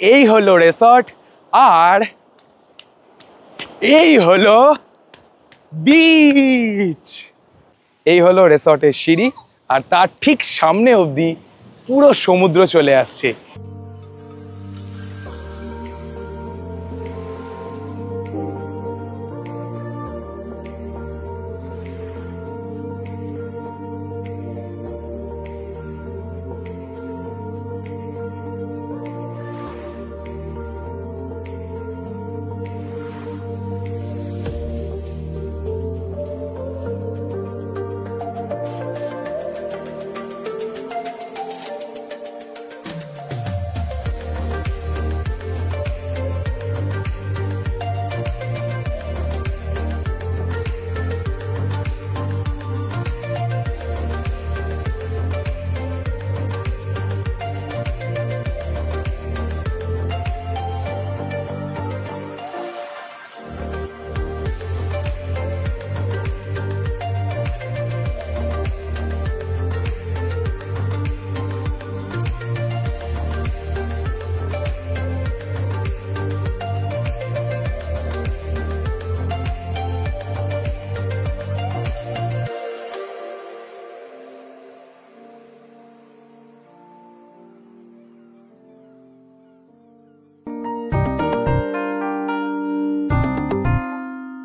এই হলো রিসর্ট আর এই হলো বিচ। এই হলো রিসর্টের সিঁড়ি আর তার ঠিক সামনে অবধি পুরো সমুদ্র চলে আসছে।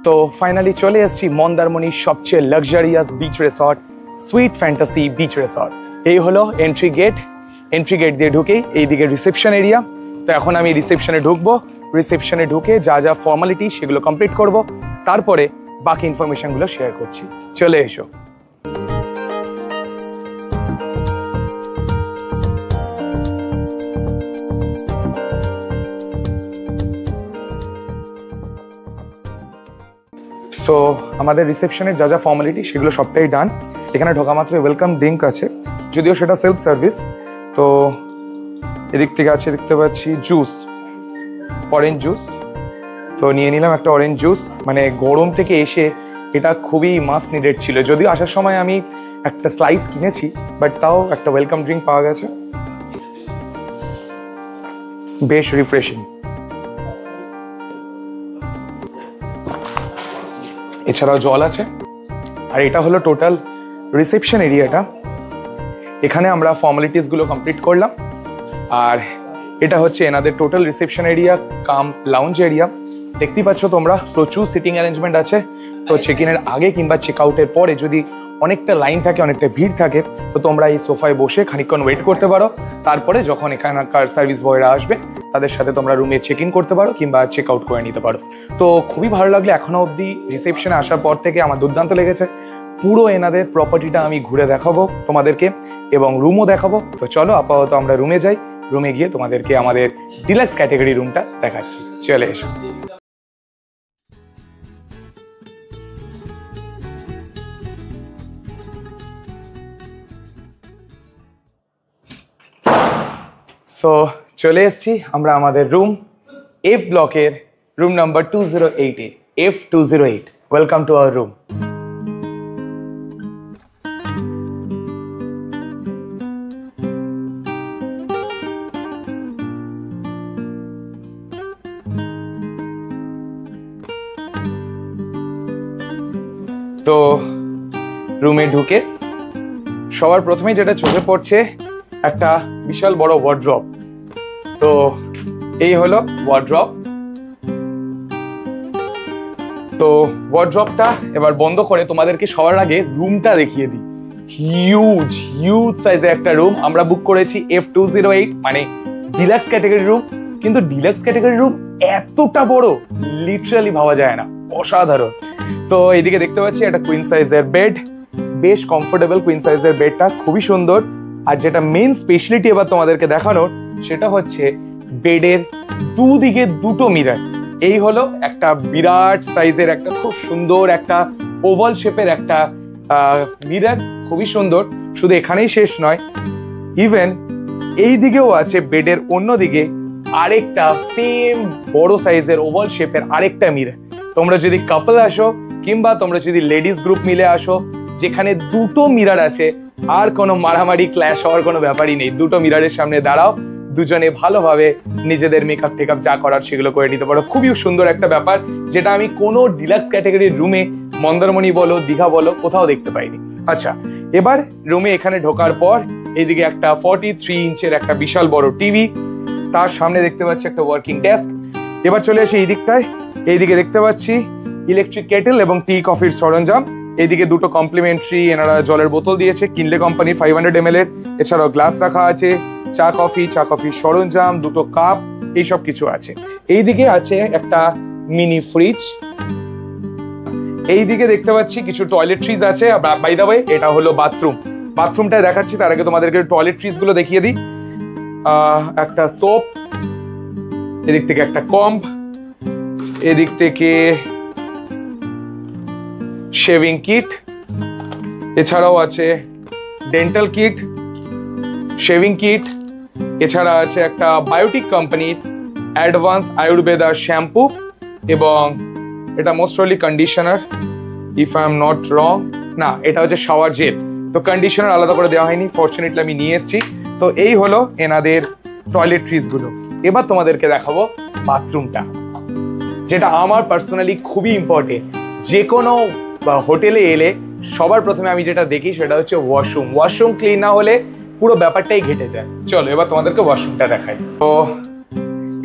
তো ফাইনালি চলে এসেছি মন্দারমণির সবচেয়ে luxurious beach resort sweet Fantasy Beach resort. এই হলো এন্ট্রি গেট। এন্ট্রি গেট দিয়ে ঢুকেই এইদিকে রিসেপশন এরিয়া। তো এখন আমি রিসেপশনে ঢুকবো। রিসেপশনে ঢুকে যা যা ফর্মালিটি সেগুলো কমপ্লিট করব, তারপরে বাকি ইনফরমেশনগুলো শেয়ার করছি। চলে এসো। সো আমাদের রিসেপশনের যা যা ফর্মালিটি সেগুলো সবটাই ডান। এখানে ঢোকা মাত্র ওয়েলকাম ড্রিঙ্ক আছে, যদিও সেটা সেলফ সার্ভিস। তো এদিক থেকে আছে দেখতে পাচ্ছি জুস, অরেঞ্জ জুস। তো নিয়ে নিলাম একটা অরেঞ্জ জুস। মানে গরম থেকে এসে এটা খুবই মাস্ট নিডেড ছিল, যদিও আসার সময় আমি একটা স্লাইস কিনেছি, বাট তাও একটা ওয়েলকাম ড্রিঙ্ক পাওয়া গেছে, বেশ রিফ্রেশিং। এছাড়াও জল আছে। আর এটা হলো টোটাল রিসেপশন এরিয়াটা। এখানে আমরা ফর্মালিটিস গুলো কমপ্লিট করলাম। আর এটা হচ্ছে এনাদের টোটাল রিসেপশন এরিয়া কাম লাউঞ্জ এরিয়া। দেখতেই পাচ্ছ তোমরা প্রচুর সিটিং অ্যারেঞ্জমেন্ট আছে। তো চেক ইনের আগে কিংবা চেক আউটের পরে যদি অনেকটা লাইন থাকে, অনেকটা ভিড় থাকে, তো তোমরা এই সোফায় বসে খানিকক্ষণ ওয়েট করতে পারো। তারপরে যখন এখানকার সার্ভিস বয়রা আসবে তাদের সাথে তোমরা রুমে চেক ইন করতে পারো কিংবা চেক আউট করে নিতে পারো। তো খুবই ভালো লাগলো। এখনো অবধি রিসেপশনে আসার পর থেকে আমার দুর্দান্ত লেগেছে। পুরো এনাদের প্রপার্টিটা আমি ঘুরে দেখাবো তোমাদেরকে এবং রুমও দেখাবো। তো চলো আপাতত আমরা রুমে যাই। রুমে গিয়ে তোমাদেরকে আমাদের ডিলাক্স ক্যাটাগরি রুমটা দেখাচ্ছি। চলে এসো। সো চলে এসেছি আমরা আমাদের রুম, এফ ব্লকের room number 208 F208। Welcome to our room. তো রুমে ঢুকে সবার প্রথমে যেটা চোখে পড়ছে একটা বিশাল বড় ওয়ার্ড্রপ। তো এই হলো ওয়ার্ড্রপ। তো ওয়ার্ড্রপটা এবার বন্ধ করে তোমাদেরকে সবার আগে রুমটা দেখিয়ে দিই। হিউজ সাইজের একটা রুম আমরা বুক করেছি F208, মানে ডিলাক্স ক্যাটাগরি রুম। কিন্তু ডিলাক্স ক্যাটাগরি রুম এতটা বড় লিটারালি ভাবা যায় না, অসাধারণ। তো এইদিকে দেখতে পাচ্ছি একটা কুইন সাইজের বেড, বেশ কমফোর্টেবল কুইন সাইজের বেডটা, খুবই সুন্দর। আর যেটা মেইন স্পেশালিটি এবার তোমাদেরকে দেখানোর সেটা হচ্ছে বেডের দুদিকে দুটো মিরর। এই হলো একটা বিরাট সাইজের একটা খুব সুন্দর একটা ওভাল শেপের একটা মিরর, খুবই সুন্দর। শুধু এখানেই শেষ নয়, ইভেন এই দিকেও আছে বেডের অন্যদিকে আরেকটা সেম বড় সাইজের ওভাল শেপের আরেকটা মিরর। তোমরা যদি কাপল আসো কিংবা তোমরা যদি লেডিস গ্রুপ মিলে আসো, যেখানে দুটো মিরর আছে আর কোনো মারামারি ক্ল্যাশ হওয়ার কোনো ব্যাপারই নেই। দুটো মিররের সামনে দাঁড়াও, দুজনে ভালোভাবে নিজেদের মেকআপ টেকআপ যা করার সেগুলো করে নিতে পারো। খুবই সুন্দর একটা ব্যাপার, যেটা আমি কোনো ডিলাক্স ক্যাটাগরির রুমে মন্দারমণি বলো, দীঘা বলো, কোথাও দেখতে পাইনি। আচ্ছা, এবার রুমে এখানে ঢোকার পর এইদিকে একটা 43 ইঞ্চের একটা বিশাল বড় টিভি, তার সামনে দেখতে পাচ্ছি একটা ওয়ার্কিং ডেস্ক। এবার চলে আসি এই দিকটায়, এইদিকে দেখতে পাচ্ছি ইলেকট্রিক কেটেল এবং টি কফির সরঞ্জাম। এইদিকে দুটো কমপ্লিমেন্টারি এনারা জলের বোতল দিয়েছে, কিনলে কোম্পানি 500 ml এর। এছাড়াও গ্লাস রাখা আছে, চা কফির সরঞ্জাম, দুটো কাপ, এইসব কিছু আছে। এইদিকে আছে একটা মিনি ফ্রিজ। এইদিকে দেখতে পাচ্ছি কিছু টয়লেট্রিজ আছে। বাই দ্য ওয়ে, এটা হলো বাথরুম। বাথরুমটা দেখাচ্ছি, তার আগে তোমাদেরকে টয়লেট্রিজ গুলো দেখিয়ে দিই। একটা সোপ, এদিক থেকে একটা কম্ব, এদিক থেকে শেভিং কিট, এছাড়াও আছে ডেন্টাল কিট, শেভিং কিট, এছাড়া আছে একটা বায়োটিক কোম্পানির অ্যাডভান্স আয়ুর্বেদা শ্যাম্পু, এবং এটা most probably conditioner, if I am not wrong. না, এটা হচ্ছে শাওয়ার জেল। তো কন্ডিশনার আলাদা করে দেওয়া হয়নি, ফরচুনেটলি আমি নিয়ে এসেছি। তো এই হলো এনাদের টয়লেট্রিজ গুলো। এবার তোমাদেরকে দেখাবো বাথরুমটা, যেটা আমার পার্সোনালি খুবই ইম্পর্টেন্ট। যে কোনো হোটেলে এলে সবার প্রথমে আমি যেটা দেখি সেটা হচ্ছে ওয়াশরুম। ওয়াশরুম ক্লিন না হলে পুরো ব্যাপারটাই ঘেটে যায়। চলো এবার তোমাদেরকে ওয়াশরুমটা দেখাই। তো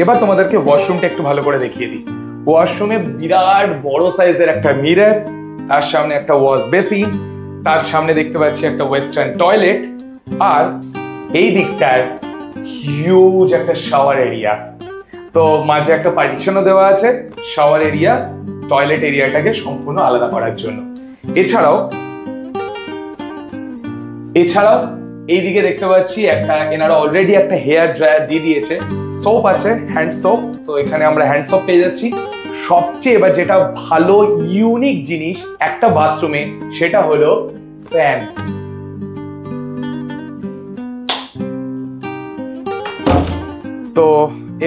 এবার তোমাদেরকে ওয়াশরুমটা একটু ভালো করে দেখিয়ে দিই। ওয়াশরুমে বিরাট বড় সাইজের একটা মিরর, তার সামনে একটা ওয়াশ বেসিন, তার সামনে দেখতে পাচ্ছি একটা ওয়েস্টার্ন টয়লেট, আর এই দিকটায় হিউজ একটা শাওয়ার এরিয়া। তো মাঝে একটা পার্টিশনও দেওয়া আছে শাওয়ার এরিয়া টয়লেট এরিয়াটাকে সম্পূর্ণ আলাদা করার জন্য। এছাড়াও এইদিকে দেখতে পাচ্ছি এনারা অলরেডি একটা হেয়ার ড্রায়ার দিয়ে দিয়েছে, সোপ আছে, হ্যান্ড সোপ। তো এখানে আমরা হ্যান্ড সোপ পেয়ে যাচ্ছি। সবচেয়ে এবার যেটা ভালো ইউনিক জিনিস একটা বাথরুমে, সেটা হলো ফ্যান। তো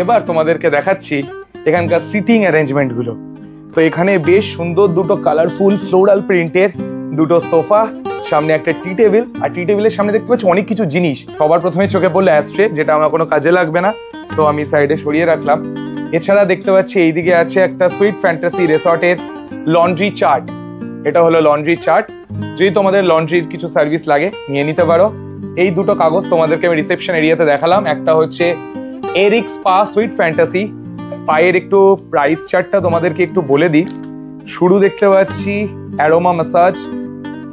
এবার তোমাদেরকে দেখাচ্ছি এখানকার সিটিং অ্যারেঞ্জমেন্ট গুলো। তো এখানে বেশ সুন্দর দুটো কালারফুল ফ্লোরাল প্রিন্টের দুটো সোফা, সামনে একটা টি টেবিল, আর টি টেবিলের সামনে দেখতে পাচ্ছি অনেক কিছু জিনিস। সবার প্রথমে চোখে পড়লো অ্যাস্ট্রে, যেটা আমার কোনো কাজে লাগবে না, তো আমি সাইডে সরিয়ে রাখলাম। এছাড়া দেখতে পাচ্ছি এইদিকে আছে একটা সুইট ফ্যান্টাসি রিসর্টের লন্ড্রি চার্ট। এটা হলো লন্ড্রি চার্ট, যদি তোমাদের লন্ড্রির কিছু সার্ভিস লাগে নিয়ে নিতে পারো। এই দুটো কাগজ তোমাদেরকে আমি রিসেপশন এরিয়াতে দেখালাম। একটা হচ্ছে এরিক স্পা সুইট ফ্যান্টাসি। স্পায়ের একটু প্রাইস চার্টটা তোমাদেরকে একটু বলে দিই। শুরু দেখতে পাচ্ছি aroma massage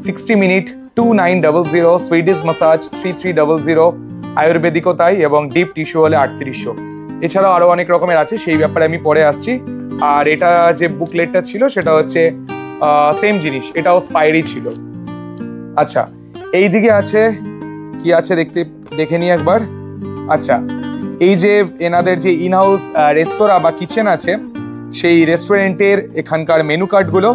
60 minute 2900, Swedish massage 3300, আয়ুর্বেদিকও তাই, এবং ডিপ টিস্যু হলে 3800। এছাড়াও আরো অনেক রকমের আছে, সেই ব্যাপারে আমি পরে আসছি। আর এটা যে বুকলেটটা ছিল সেটা হচ্ছে সেম জিনিস, এটাও স্পায়েরই ছিল। আচ্ছা, এইদিকে আছে কি আছে দেখে নিই একবার। আচ্ছা, এই যে এনাদের যে ইনহাউস রেস্তোরাঁ বা কিচেন আছে, সেই রেস্টুরেন্টের এখানকার মেনু কার্ডগুলো,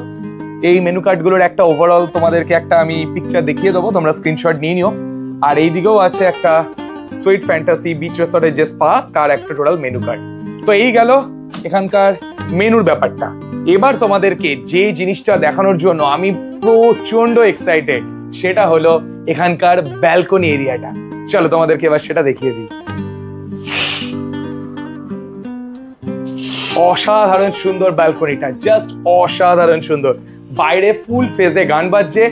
এই মেনু কার্ডগুলোর একটা ওভারঅল তোমাদেরকে একটা আমি পিকচার দেখিয়ে দেবো, তোমরা স্ক্রিনশট নিয়ে নিও। আর এইদিকেও আছে একটা সুইট ফ্যান্টাসি বিচ রিসর্টের যে স্পা, তার একটা টোটাল মেনু কার্ড। তো এই গেল এখানকার মেনুর ব্যাপারটা। এবার তোমাদেরকে যে জিনিসটা দেখানোর জন্য আমি প্রচন্ড এক্সাইটেড, সেটা হলো এখানকার ব্যালকনি এরিয়াটা। চলো তোমাদেরকে এবার সেটা দেখিয়ে দিই। অসাধারণ সুন্দর ব্যালকনিটা, জাস্ট অসাধারণ সুন্দর। বাইরে ফুল ফেজে গান বাজছে,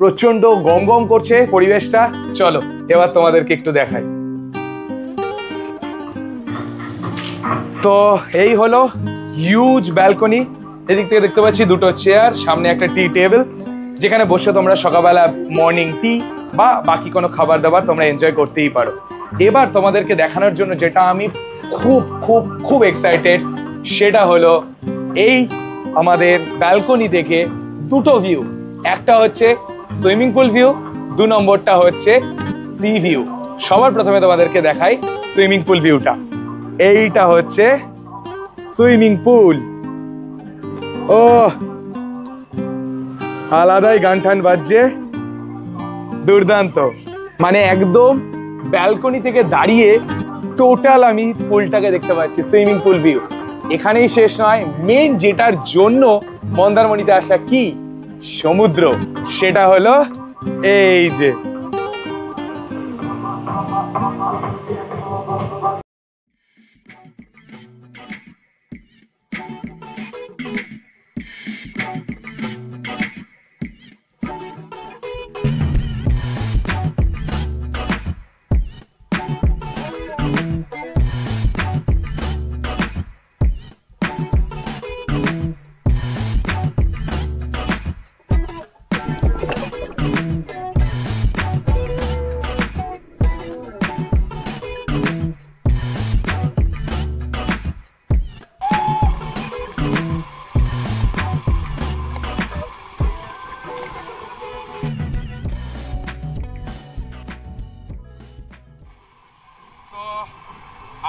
প্রচন্ড গম গম করছে পরিবেশটা। চলো এবার তোমাদেরকে একটু দেখাই। তো এই হলো হিউজ ব্যালকনি। এদিক থেকে দেখতে পাচ্ছি দুটো চেয়ার, সামনে একটা টি টেবিল, যেখানে বসে তোমরা সকালবেলা মর্নিং টি বা বাকি কোনো খাবার দাবার তোমরা এনজয় করতেই পারো। এবার তোমাদেরকে দেখানোর জন্য যেটা আমি খুব খুব খুব এক্সাইটেড, সেটা হলো এই আমাদের ব্যালকনি থেকে দুটো ভিউ। একটা হচ্ছে সুইমিং পুল ভিউ, 2 নম্বরটা হচ্ছে সি ভিউ। সবার প্রথমে তোমাদেরকে দেখাই সুইমিং পুল ভিউটা। এইটা হচ্ছে সুইমিং পুল। ও আলাদাই গান টান বাজছে, দুর্দান্ত। মানে একদম ব্যালকনি থেকে দাঁড়িয়ে টোটাল আমি পুলটাকে দেখতে পাচ্ছি, সুইমিং পুল ভিউ। এখানেই শেষ নয়, মেন যেটার জন্য মন্দারমণিতে আসা, কি সমুদ্র, সেটা হলো এই যে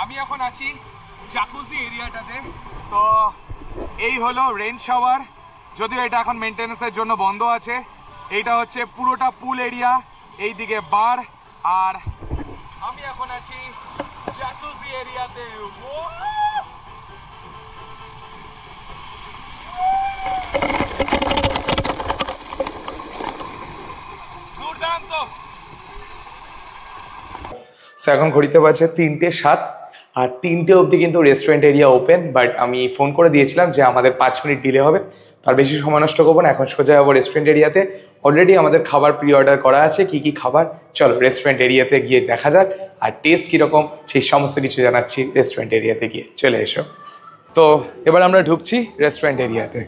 আমি এখন আছি জাকুজি এরিয়াটাতে। তো এই হলো রেন শাওয়ার, যদিও এটা এখন মেনটেন্যান্সের জন্য বন্ধ আছে। এইটা হচ্ছে পুরোটা পুল এরিয়া, এইদিকে বার, আর আমি এখন আছি জাকুজি এরিয়াতে। দুর্দান্ত। এখন ঘড়িতে বাজে 3:07 আর 3টে অবধি কিন্তু রেস্টুরেন্ট এরিয়া ওপেন, বাট আমি ফোন করে দিয়েছিলাম যে আমাদের 5 মিনিট ডিলে হবে, তার বেশি সময় নষ্ট করবো না। এখন সোজা যাবো রেস্টুরেন্ট এরিয়াতে। অলরেডি আমাদের খাবার প্রি অর্ডার করা আছে। কি কি খাবার, চলো রেস্টুরেন্ট এরিয়াতে গিয়ে দেখা যাক, আর টেস্ট কীরকম সেই সমস্ত কিছু জানাচ্ছি রেস্টুরেন্ট এরিয়াতে গিয়ে। চলে এসো। তো এবার আমরা ঢুকছি রেস্টুরেন্ট এরিয়াতে।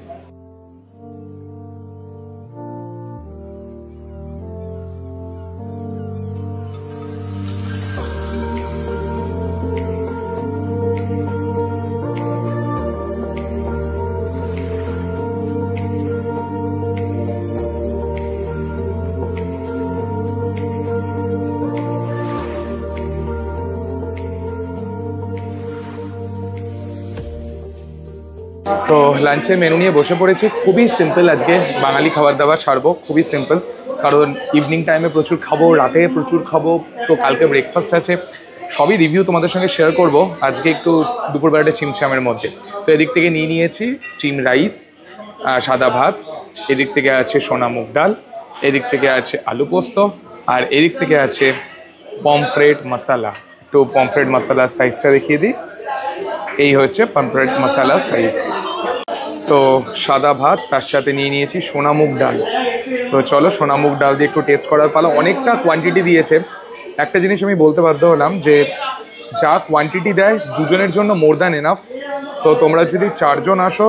তো লাঞ্চের মেনু নিয়ে বসে পড়েছি। খুবই সিম্পল, আজকে বাঙালি খাবার দাবার সারবো, খুবই সিম্পল, কারণ ইভিনিং টাইমে প্রচুর খাবো, রাতে প্রচুর খাবো, তো কালকে ব্রেকফাস্ট আছে, সবই রিভিউ তোমাদের সঙ্গে শেয়ার করব। আজকে একটু দুপুরবেলাটা চিমচামের মধ্যে। তো এদিক থেকে নিয়েছি স্টিম রাইস, সাদা ভাত, এদিক থেকে আছে সোনা মুগ ডাল, এদিক থেকে আছে আলু পোস্ত, আর এদিক থেকে আছে পমফ্রেট মশালা। তো পমফ্রেট মশালা সাইজটা দেখিয়ে দিই, এই হচ্ছে পমফ্রেট মশালা সাইজ। তো সাদা ভাত, তার সাথে নিয়েছি সোনা মুগ ডাল। তো চলো সোনা মুগ ডাল দিয়ে একটু টেস্ট করার পালা। অনেকটা কোয়ান্টিটি দিয়েছে। একটা জিনিস আমি বলতে বাধ্য হলাম যে যা কোয়ান্টিটি দেয় দুজনের জন্য মোর দ্যান এনাফ। তো তোমরা যদি 4 জন আসো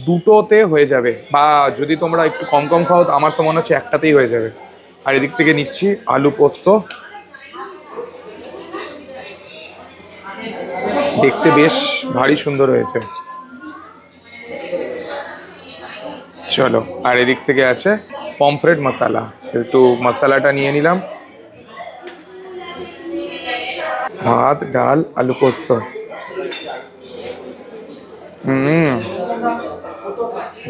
দুটোতে হয়ে যাবে, বা যদি তোমরা একটু কম কম খাও আমার তো মনে হচ্ছে একটাতেই হয়ে যাবে। আর এদিক থেকে নিচ্ছি আলু পোস্ত, দেখতে বেশ ভারী সুন্দর হয়েছে। চলো, আর এদিক থেকে আছে পমফ্রেট মশালা, একটু মশালাটা নিয়ে নিলাম। ভাত, ডাল, আলু পোস্ত,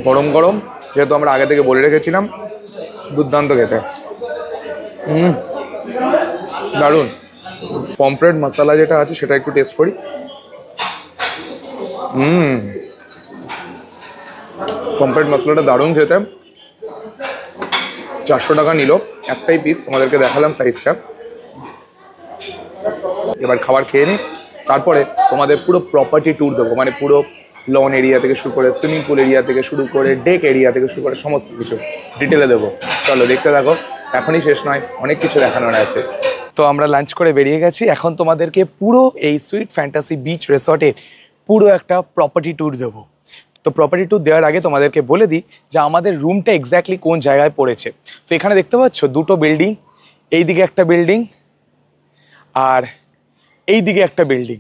গরম গরম, যেহেতু আমরা আগে থেকে বলে রেখেছিলাম, দুর্দান্ত খেতে। দারুণ। পমফ্রেট মশালা যেটা আছে সেটা একটু টেস্ট করি। পমফ্রেট মশলাটা দারুণ খেতে। 400 টাকা নিল একটাই পিস, তোমাদেরকে দেখালাম সাইজটা। এবার খাবার খেয়ে নিই, তারপরে তোমাদের পুরো প্রপার্টি ট্যুর দেবো, মানে পুরো লন এরিয়া থেকে শুরু করে সুইমিং পুল এরিয়া থেকে শুরু করে ডেক এরিয়া থেকে শুরু করে সমস্ত কিছু ডিটেলে দেবো। চলো দেখতে থাকো, এখনই শেষ নয়, অনেক কিছু দেখানোর আছে। তো আমরা লাঞ্চ করে বেরিয়ে গেছি, এখন তোমাদেরকে পুরো এই সুইট ফ্যান্টাসি বিচ রিসর্টের পুরো একটা প্রপার্টি ট্যুর দেবো। তো প্রপার্টি ট্যুর দেওয়ার আগে তোমাদেরকে বলে দিই যে আমাদের রুমটা এক্স্যাক্টলি কোন জায়গায় পড়েছে। তো এখানে দেখতে পাচ্ছ দুটো বিল্ডিং, এইদিকে একটা বিল্ডিং আর এইদিকে একটা বিল্ডিং,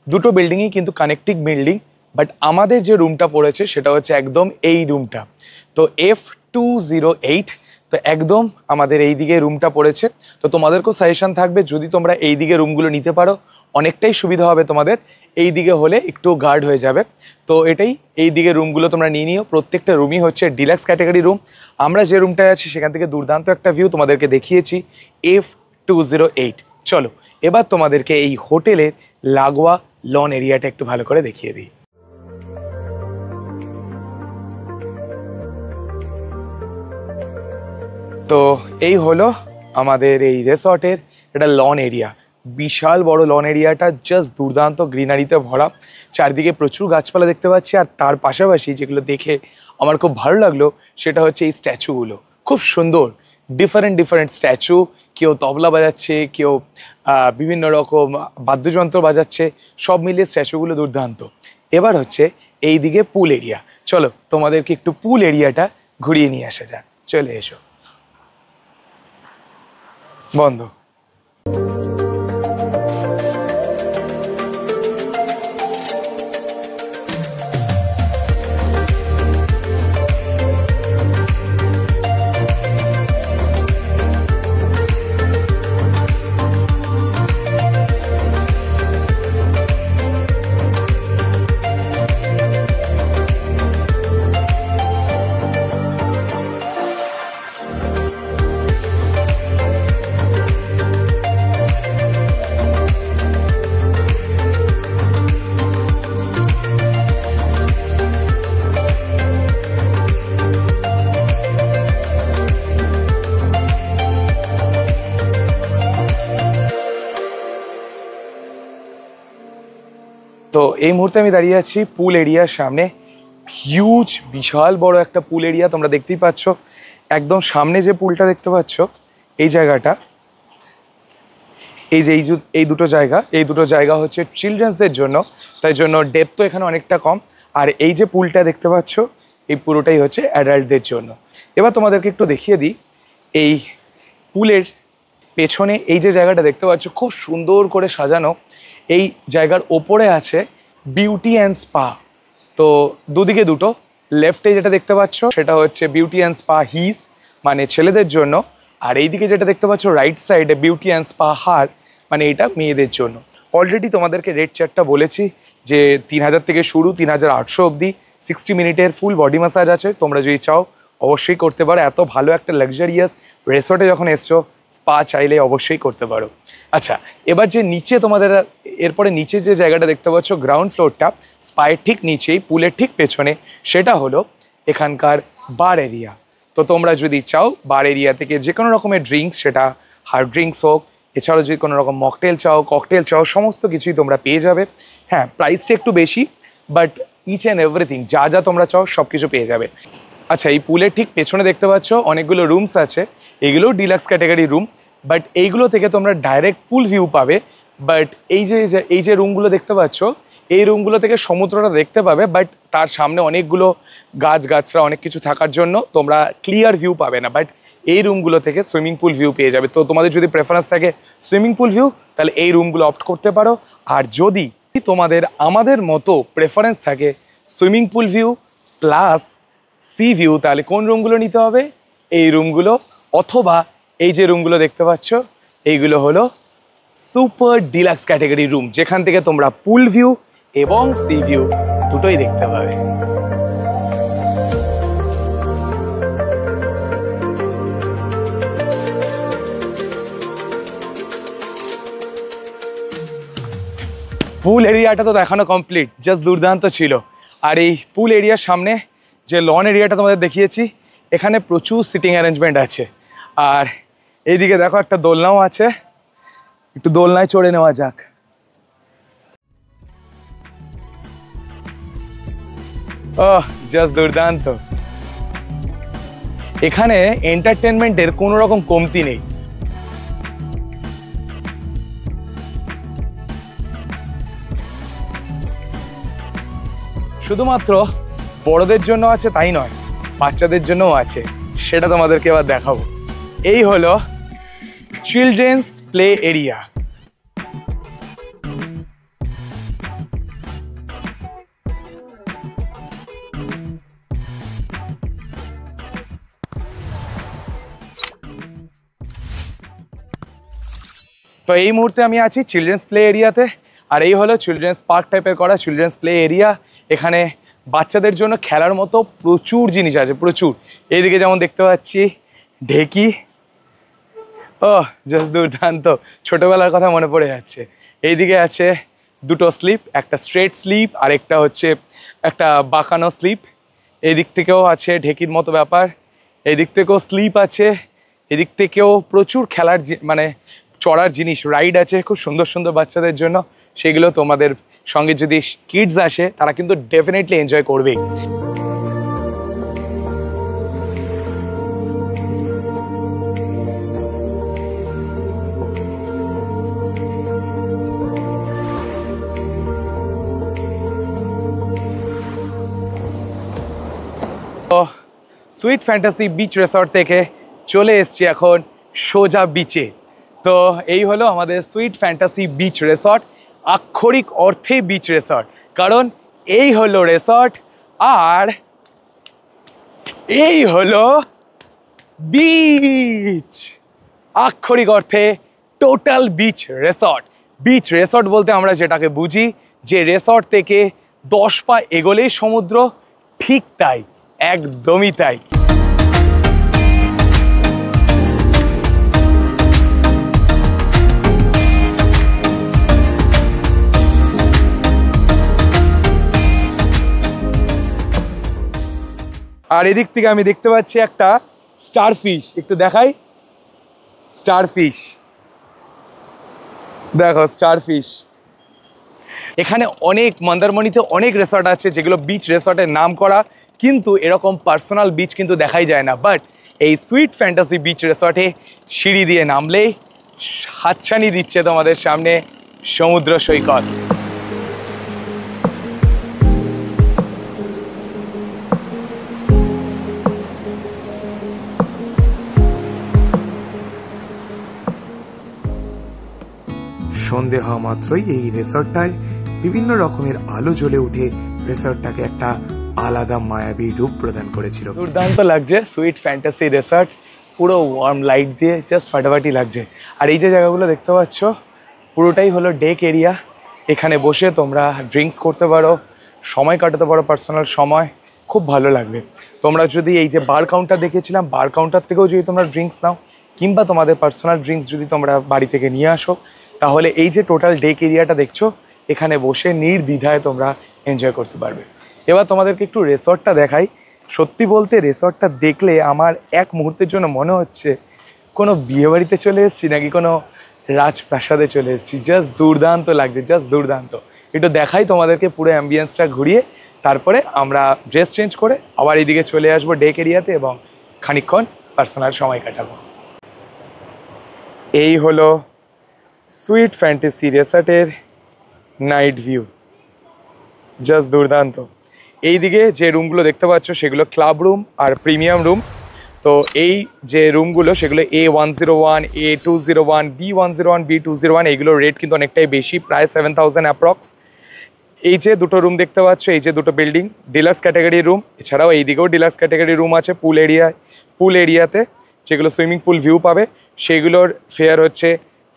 দুটো বিল্ডিংই কিন্তু কানেক্টিং বিল্ডিং, বাট আমাদের যে রুমটা পড়েছে সেটা হচ্ছে একদম এই রুমটা। তো F208, তো একদম আমাদের এই দিকে রুমটা পড়েছে। তো তোমাদেরকেও সাজেশন থাকবে, যদি তোমরা এই দিকে রুমগুলো নিতে পারো অনেকটাই সুবিধা হবে তোমাদের, এই দিকে হলে একটু গার্ড হয়ে যাবে। তো এটাই, এই দিকে রুমগুলো তোমরা নিয়ে নিও। প্রত্যেকটা রুমই হচ্ছে ডিলাক্স ক্যাটাগরি রুম। আমরা যে রুমটায় আছি সেখান থেকে দুর্দান্ত একটা ভিউ তোমাদেরকে দেখিয়েছি, F208। চলো এবার তোমাদেরকে এই হোটেলের লাগোয়া লন এরিয়াটা একটু ভালো করে দেখিয়ে দিই। তো এই হলো আমাদের এই রিসর্টের এটা লন এরিয়া। বিশাল বড় লন এরিয়াটা জাস্ট দুর্দান্ত গ্রিনারিতে ভরা, চারদিকে প্রচুর গাছপালা দেখতে পাচ্ছি। আর তার পাশাপাশি যেগুলো দেখে আমার খুব ভালো লাগলো সেটা হচ্ছে এই স্ট্যাচুগুলো, খুব সুন্দর ডিফারেন্ট ডিফারেন্ট স্ট্যাচু। কেউ তবলা বাজাচ্ছে, কেউ বিভিন্ন রকম বাদ্যযন্ত্র বাজাচ্ছে, সব মিলিয়ে স্ট্যাচুগুলো দুর্দান্ত। এবার হচ্ছে এই দিকে পুল এরিয়া, চলো তোমাদেরকে একটু পুল এরিয়াটা ঘুরিয়ে নিয়ে আসা যাক, চলে এসো। বন্ধ। তো এই মুহূর্তে আমি দাঁড়িয়ে আছি পুল এরিয়ার সামনে। হিউজ বিশাল বড় একটা পুল এরিয়া তোমরা দেখতেই পাচ্ছ। একদম সামনে যে পুলটা দেখতে পাচ্ছ, এই জায়গাটা, এই যে এই দুটো জায়গা হচ্ছে চিলড্রেন্সদের জন্য, তাই জন্য ডেপথ তো এখানে অনেকটা কম। আর এই যে পুলটা দেখতে পাচ্ছ, এই পুরোটাই হচ্ছে অ্যাডাল্টদের জন্য। এবার তোমাদেরকে একটু দেখিয়ে দিই, এই পুলের পেছনে এই যে জায়গাটা দেখতে পাচ্ছ খুব সুন্দর করে সাজানো, এই জায়গার ওপরে আছে বিউটি অ্যান্ড স্পা। তো দুদিকে দুটো, লেফটে যেটা দেখতে পাচ্ছ সেটা হচ্ছে বিউটি অ্যান্ড স্পা হিজ, মানে ছেলেদের জন্য। আর এইদিকে যেটা দেখতে পাচ্ছ রাইট সাইডে বিউটি অ্যান্ড স্পা হার, মানে এটা মেয়েদের জন্য। অলরেডি তোমাদেরকে রেট চার্টটা বলেছি যে 3000 থেকে শুরু, 3800 অবধি 60 মিনিটের ফুল বডি ম্যাসাজ আছে। তোমরা যদি চাও অবশ্যই করতে পারো, এত ভালো একটা লাক্সারিয়াস রিসর্টে যখন এসছো, স্পা চাইলে অবশ্যই করতে পারো। আচ্ছা, এবার যে নিচে তোমাদের, এরপরে নিচে যে জায়গাটা দেখতে পাচ্ছ গ্রাউন্ড ফ্লোরটা, স্পায়ের ঠিক নিচেই পুলের ঠিক পেছনে, সেটা হলো এখানকার বার এরিয়া। তো তোমরা যদি চাও বার এরিয়া থেকে যে কোনো রকমের ড্রিঙ্কস, সেটা হার্ড ড্রিঙ্কস হোক, এছাড়াও যদি কোনো রকম মকটেল চাও, ককটেল চাও, সমস্ত কিছুই তোমরা পেয়ে যাবে। হ্যাঁ, প্রাইসটা একটু বেশি, বাট ইচ অ্যান্ড এভরিথিং যা যা তোমরা চাও সব কিছু পেয়ে যাবে। আচ্ছা, এই পুলের ঠিক পেছনে দেখতে পাচ্ছ অনেকগুলো রুমস আছে, এগুলো ডিলাক্স ক্যাটাগরি রুম, বাট এইগুলো থেকে তোমরা ডাইরেক্ট পুল ভিউ পাবে। বাট এই যে রুমগুলো দেখতে পাচ্ছ, এই রুমগুলো থেকে সমুদ্রটা দেখতে পাবে, বাট তার সামনে অনেকগুলো গাছরা অনেক কিছু থাকার জন্য তোমরা ক্লিয়ার ভিউ পাবে না। বাট এই রুমগুলো থেকে সুইমিং পুল ভিউ পেয়ে যাবে। তো তোমাদের যদি প্রেফারেন্স থাকে সুইমিং পুল ভিউ, তাহলে এই রুমগুলো অপ্ট করতে পারো। আর যদি তোমাদের আমাদের মতো প্রেফারেন্স থাকে swimming pool view plus C view, তাহলে কোন রুমগুলো নিতে হবে? এই রুমগুলো, অথবা এই যে রুমগুলো দেখতে পাচ্ছ, এইগুলো হলো সুপার ডিলাক্স ক্যাটাগরি রুম, যেখান থেকে তোমরা পুল ভিউ এবং সি ভিউ দুটোই দেখতে পাবে। পুল এরিয়াটা তো দেখানো কমপ্লিট, জাস্ট দুর্দান্ত ছিল। আর এই পুল এরিয়ার সামনে যে লন এরিয়াটা তোমাদের দেখিয়েছি, এখানে প্রচুর সিটিং অ্যারেঞ্জমেন্ট আছে। আর এইদিকে দেখো একটা দোলনাও আছে, একটু দোলনায় চড়ে নেওয়া যাক। ওহ, জাস্ট দুর্দান্ত। এখানে এন্টারটেনমেন্টের কোনো রকম কমতি নেই। শুধুমাত্র বড়দের জন্য আছে তাই নয়, বাচ্চাদের জন্যও আছে, সেটা তোমাদেরকে এবার দেখাবো। এই হলো চিলড্রেন্স প্লে এরিয়া। তো এই মুহূর্তে আমি আছি চিলড্রেন্স প্লে এরিয়াতে, আর এই হলো চিলড্রেন্স পার্ক টাইপের করা চিলড্রেন্স প্লে এরিয়া। এখানে বাচ্চাদের জন্য খেলার মতো প্রচুর জিনিস আছে, প্রচুর। এইদিকে যেমন দেখতে পাচ্ছি ঢেকি, ও জাস্ট দুর্দান্ত, ছোটোবেলার কথা মনে পড়ে যাচ্ছে। এইদিকে আছে দুটো স্লিপ, একটা স্ট্রেট স্লিপ আর একটা হচ্ছে একটা বাঁকানো স্লিপ। এই দিক থেকেও আছে ঢেকির মতো ব্যাপার, এই দিক থেকেও স্লিপ আছে, এদিক থেকেও প্রচুর খেলার মানে চড়ার জিনিস রাইড আছে খুব সুন্দর সুন্দর বাচ্চাদের জন্য, সেগুলো তোমাদের সঙ্গে যদি কিডস আসে তারা কিন্তু ডেফিনেটলি এনজয় করবেই। সুইট ফ্যান্টাসি বিচ রিসর্ট থেকে চলে এসছি এখন সোজা বিচে। তো এই হলো আমাদের সুইট ফ্যান্টাসি বিচ রিসর্ট, আক্ষরিক অর্থে বিচ রিসর্ট, কারণ এই হলো রিসর্ট আর এই হলো বিচ। আক্ষরিক অর্থে total beach resort. Beach resort বলতে আমরা যেটাকে বুঝি যে রিসর্ট থেকে 10 পা এগোলেই সমুদ্র, ঠিক তাই, একদমই তাই। আর এদিক থেকে আমি দেখতে পাচ্ছি একটা স্টারফিশ, একটু দেখাই। স্টারফিশ দেখো, স্টারফিশ। এখানে অনেক, মন্দারমণিতে অনেক রিসর্ট আছে যেগুলো বিচ রিসর্টের নাম করা, কিন্তু এরকম পার্সোনাল বিচ কিন্তু দেখাই যায় না। বাট এই সুইট ফ্যান্টাসি বিচ রিসর্টে সিঁড়ি দিয়ে নামলেই হাতছানি দিচ্ছে তোমাদের সামনে সমুদ্র সৈকত। সন্ধে হওয়া মাত্রই এই রিসর্টটায় বিভিন্ন রকমের আলো জ্বলে উঠে রিসর্টটাকে একটা আলাদা মায়াবী রূপ প্রদান করেছিল। দুর্দান্ত লাগছে সুইট ফ্যান্টাসি রিসর্ট, পুরো ওয়ার্ম লাইট দিয়ে জাস্ট ফাটাফাটি লাগছে। আর এই যে জায়গাগুলো দেখতে পাচ্ছ পুরোটাই হলো ডেক এরিয়া। এখানে বসে তোমরা ড্রিঙ্কস করতে পারো, সময় কাটাতে পারো, পার্সোনাল সময়, খুব ভালো লাগবে। তোমরা যদি এই যে বার কাউন্টার দেখেছিলাম, বার কাউন্টার থেকেও যদি তোমরা ড্রিঙ্কস নাও কিংবা তোমাদের পার্সোনাল ড্রিঙ্কস যদি তোমরা বাড়ি থেকে নিয়ে আসো, তাহলে এই যে টোটাল ডেক এরিয়াটা দেখছো এখানে বসে নির্দ্বিধায় তোমরা এনজয় করতে পারবে। এবার তোমাদেরকে একটু রিসর্টটা দেখাই। সত্যি বলতে রিসর্টটা দেখলে আমার এক মুহূর্তের জন্য মনে হচ্ছে কোনো বিয়েবাড়িতে চলে এসেছি নাকি কোনো রাজপ্রাসাদে চলে এসেছি। জাস্ট দুর্দান্ত লাগছে, জাস্ট দুর্দান্ত। একটু দেখাই তোমাদেরকে পুরো অ্যাম্বিয়েন্সটা ঘুরিয়ে, তারপরে আমরা ড্রেস চেঞ্জ করে আবার এইদিকে চলে আসবো ডেক এরিয়াতে এবং খানিকক্ষণ পার্সোনাল সময় কাটাবো। এই হলো সুইট ফ্যান্টাসি রিসর্টের নাইট ভিউ, জাস্ট দুর্দান্ত। এইদিকে যে রুমগুলো দেখতে পাচ্ছ সেগুলো ক্লাব রুম আর প্রিমিয়াম রুম। তো এই যে রুমগুলো সেগুলো A101, A201, B101, B201, এইগুলোর রেট কিন্তু অনেকটাই বেশি, প্রায় 7000 অ্যাপ্রক্স। এই যে দুটো রুম দেখতে পাচ্ছ, এই যে দুটো বিল্ডিং ডিলাক্স ক্যাটাগরি রুম। এছাড়াও এইদিকেও ডিলাক্স ক্যাটাগরি রুম আছে পুল এরিয়াতে, যেগুলো সুইমিং পুল ভিউ পাবে, সেগুলোর ফেয়ার হচ্ছে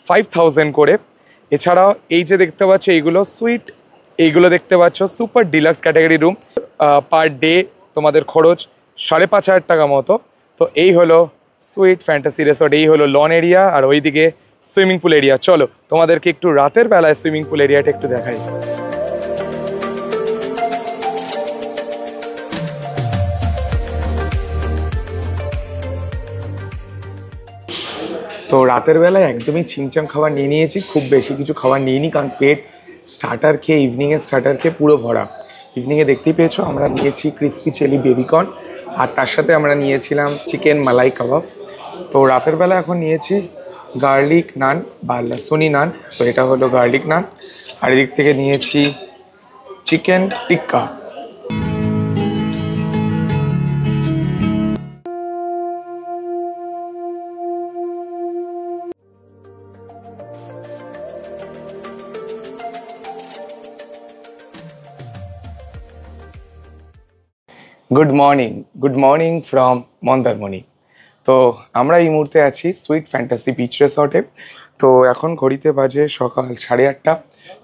5000 করে। এছাড়াও এই যে দেখতে পাচ্ছ এইগুলো সুইট, এইগুলো দেখতে পাচ্ছ super deluxe category room. Per day তোমাদের খরচ 5500 টাকা মতো। তো এই হলো সুইট ফ্যান্টাসি রিসর্ট, এই হলো লন এরিয়া আর ওইদিকে সুইমিং পুল এরিয়া। চলো তোমাদেরকে একটু রাতের বেলায় সুইমিং পুল এরিয়াটা একটু দেখাই। তো রাতের বেলায় একদমই ছিমছাম খাবার নিয়ে নিয়েছি, খুব বেশি কিছু খাবার নিইনি, কারণ পেট স্টার্টার খেয়ে, ইভিনিংয়ে স্টার্টার খেয়ে পুরো ভরা। ইভিনিংয়ে দেখতেই পেয়েছো আমরা নিয়েছি ক্রিসপি চিলি বেবিকর্ন, আর তার সাথে আমরা নিয়েছিলাম চিকেন মালাই কাবাব। তো রাতের বেলা এখন নিয়েছি গার্লিক নান বা লসুনি নান, তো এটা হলো গার্লিক নান। আর এদিক থেকে নিয়েছি chicken tikka. Good morning from Mandarmani. তো আমরা এই মুহূর্তে আছি সুইট ফ্যান্টাসি বিচ রিসর্টে। তো এখন ঘড়িতে বাজে সকাল 8:30।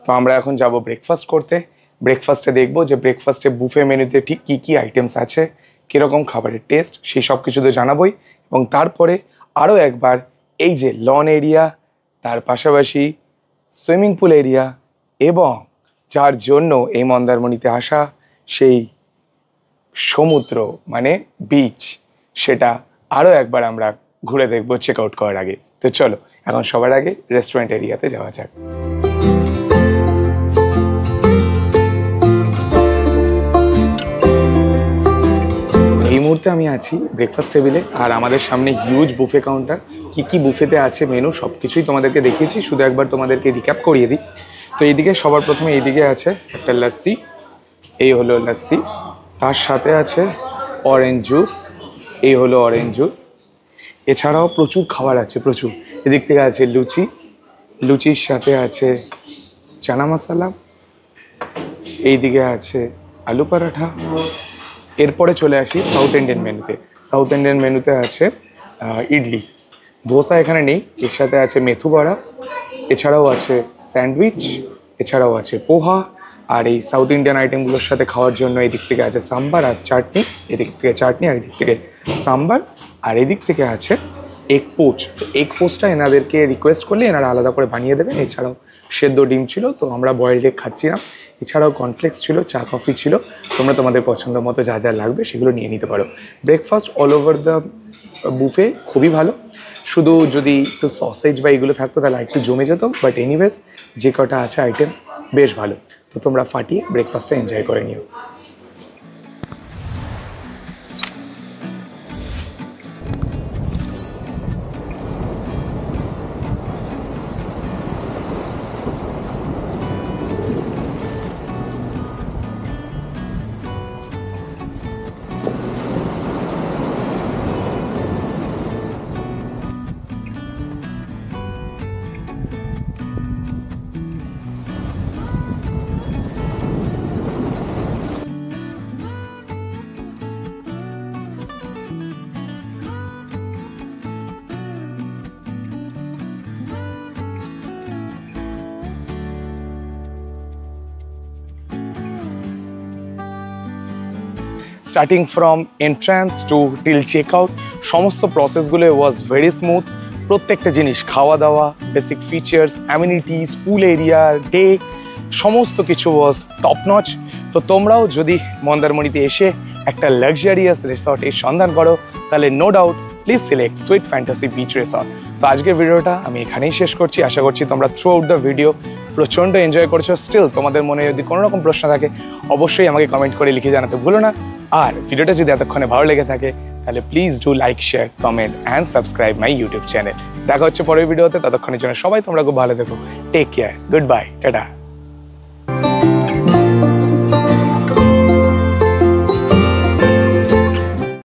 তো আমরা এখন যাব ব্রেকফাস্ট করতে। ব্রেকফাস্টে দেখব যে ব্রেকফাস্টে বুফে মেনুতে ঠিক কী কী আইটেমস আছে, কীরকম খাবারের টেস্ট, সেই সব কিছু তো জানাবোই। এবং তারপরে আরও একবার এই যে লন এরিয়া, তার পাশাপাশি সুইমিং পুল এরিয়া এবং যার জন্য এই মন্দারমণিতে আসা সেই সমুদ্র মানে বিচ, সেটা আরও একবার আমরা ঘুরে দেখবো চেক আউট করার আগে। তো চলো এখন সবার আগে রেস্টুরেন্ট এরিয়াতে যাওয়া যাক। এই মুহূর্তে আমি আছি ব্রেকফাস্ট টেবিলে, আর আমাদের সামনে হিউজ বুফে কাউন্টার। কি বুফেতে আছে মেনু সব কিছুই তোমাদেরকে দেখিয়েছি, শুধু একবার তোমাদেরকে রিক্যাপ করিয়ে দিই। তো এইদিকে সবার প্রথমে এইদিকে আছে একটা লস্যি, এই হলো লস্যি, তার সাথে আছে অরেঞ্জ জুস, এই হলো অরেঞ্জ জুস। এছাড়াও প্রচুর খাবার আছে, প্রচুর। এদিক থেকে আছে লুচি, লুচির সাথে আছে চানা মশলা, এইদিকে আছে আলু পরাঠা। এরপরে চলে আসি সাউথ ইন্ডিয়ান মেনুতে। সাউথ ইন্ডিয়ান মেনুতে আছে ইডলি, ধোসা এখানে নেই, এর সাথে আছে মেথু বড়া, এছাড়াও আছে স্যান্ডউইচ, এছাড়াও আছে পোহা। আর এই সাউথ ইন্ডিয়ান আইটেমগুলোর সাথে খাওয়ার জন্য এদিক থেকে আছে সাম্বার আর চাটনি, এদিক থেকে চাটনি আর এদিক থেকে সাম্বার। আর এদিক থেকে আছে এগ পোচ। এগ পোচটা এনাদেরকে রিকোয়েস্ট করলে এনারা আলাদা করে বানিয়ে দেবেন। এছাড়াও সেদ্ধ ডিম ছিল, তো আমরা বয়েলড এগ খাচ্ছিলাম। এছাড়াও কর্নফ্লেক্স ছিল, চা কফি ছিল। তোমরা তোমাদের পছন্দ মতো যা যা লাগবে সেগুলো নিয়ে নিতে পারো। Breakfast all over the buffet খুবই ভালো, শুধু যদি একটু সসেজ বা এগুলো থাকতো তাহলে একটু জমে যেত, বাট এনিওয়েজ যে কটা আছে আইটেম বেশ ভালো। তো তোমরা ফাটিয়ে ব্রেকফাস্টটা এনজয় করে নিও। Starting from entrance to till check out সমস্ত প্রসেসগুলো ওয়াজ ভেরি স্মুথ। প্রত্যেকটা জিনিস, খাওয়া দাওয়া, basic features, amenities, pool area, day, সমস্ত কিছু ওয়াজ টপ নচ। তো তোমরাও যদি মন্দারমণিতে এসে একটা লাক্সারিয়াস রিসর্টের সন্ধান করো তাহলে no doubt please select Suite Fantasy Beach Resort. তো আজকের ভিডিওটা আমি এখানেই শেষ করছি। আশা করছি তোমরা থ্রু আউট দ্য ভিডিও প্রচণ্ড এনজয় করেছো। স্টিল তোমাদের মনে যদি কোনো রকম প্রশ্ন থাকে অবশ্যই আমাকে কমেন্ট করে লিখে জানাতে ভুলো না। আর ভিডিওটা যদি এতক্ষণে ভালো লেগে থাকে তাহলে please do like, share, comment and subscribe my YouTube channel. দেখা হচ্ছে পরের ভিডিওতে, ততক্ষণের জন্য সবাই তোমরা খুব ভালো থেকো। Take care, good bye, tata.